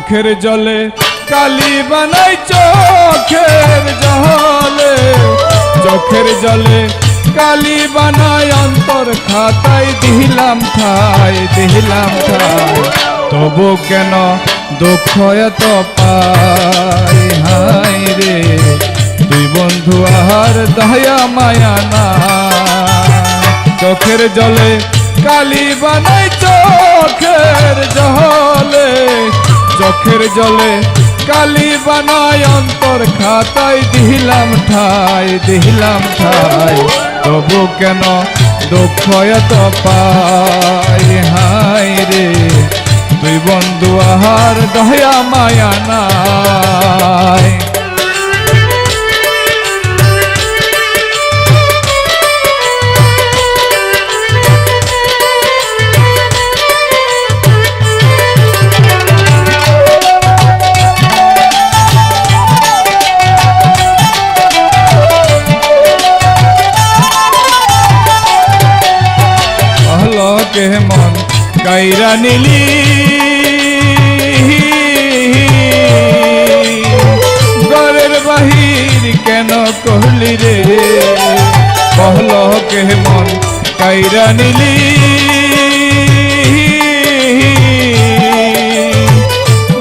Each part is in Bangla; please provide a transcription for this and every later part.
চোখের জলে কালি বানাই চোখের জলে, চোখের জলে কালি বানাই অন্তর খাতায় দিলাম ঠাই, দিলাম ঠাই। তবু কেন দুঃখ এত পাই, হাই রে দুই বন্ধু আর দয়া মায়া না। চোখের জলে কালি বানাই চোখের জলে, চোখের জলে কালি বানাই অন্তর খাতায় দিলাম ঠাই, দিলাম ঠাই। তবু কেন দুঃখ এত পাই, হাই রে দুই বন্ধু আহার দয়া মায়া নাই। কে মন কাইরা নিলি ঘরের বাহির কেন করলি রে, বহল কে মন কাইরা নিলি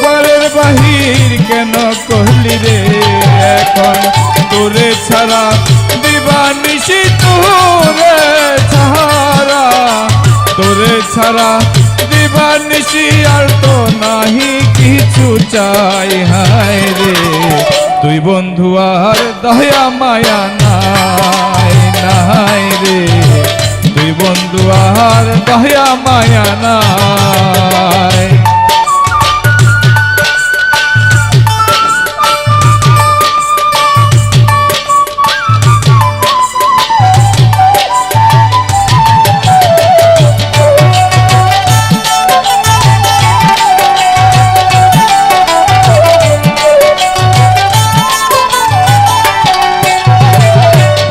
ঘরের বাহির কেন করলি রে। এখন তোরে ছাড়া দিবানিশি তোরে ছাড়া, তোরে ছাড়া দিবানিশি আর তো নাহি কিছু চাই, হাই রে দুই বন্ধু আর দয়া মায়া নাই, নাই রে দুই বন্ধু আর দয়া মায়া নাই।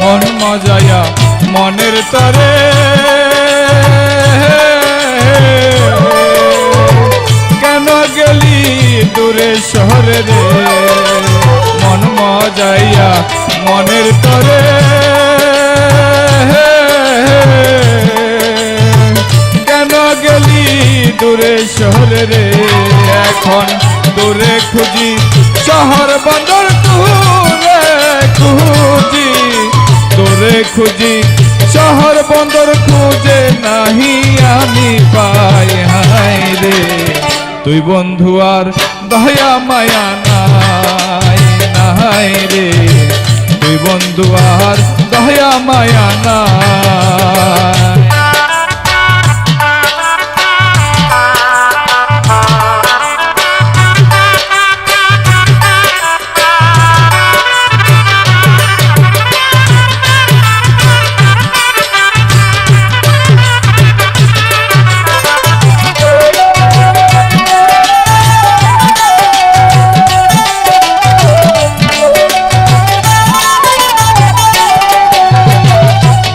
মন মজায়া মনের তরে কেন গেলি দূরে শহরে রে, মন মজাইয়া মনের তরে কেন গেলি দূরে শহরে রে। এখন দূরে খুঁজি শহর বন্দর দূরে খুঁজি, দূরে খুঁজি শহর বন্দর খুঁজে নাহি আমি পাই, হাই রে তুই বন্ধু আর দয়া মায়া নাই, নাই রে তুই বন্ধু আর দয়া মায়া নাই।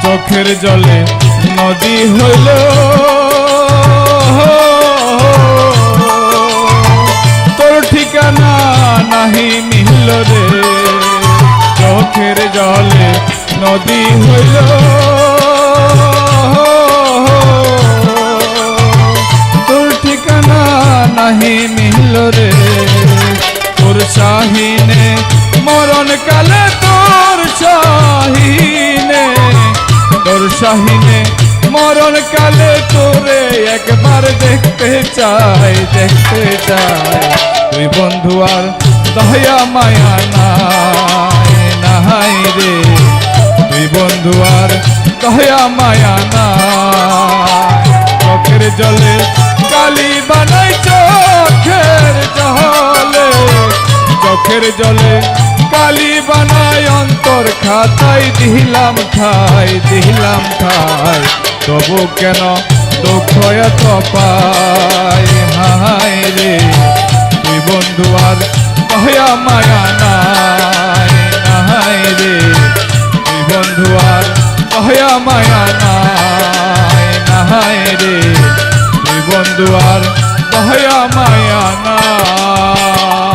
চোখের জলে নদী হইল তোর ঠিকানা নাহি মিলল রে, চোখের জলে নদী হইল তোর ঠিকানা নাহি মিলল রে। তোর শাহিনে মরণ কালে তোর শাহিনে, তোর শাহিনে মরণ কালে তোরে একবার দেখতে চাই, দেখতে চাই। তুই বন্ধু আর দয়া মায়া নাই, নাই রে তুই বন্ধু আর দয়া মায়া নাই। চোখের জলে কালি বানাই চোখের জলে, চোখের জলে কালি বানাই অন্তর খাতায় দিলাম ঠাই, দিলাম ঠাই। তবু কেন দুঃখ এত পাই, হাই রে তুই বন্ধু আর দয়া মায়া নাই, নাই রে তুই বন্ধু আর দয়া মায়া নাই, নাই রে তুই বন্ধু আর দয়া মায়া নাই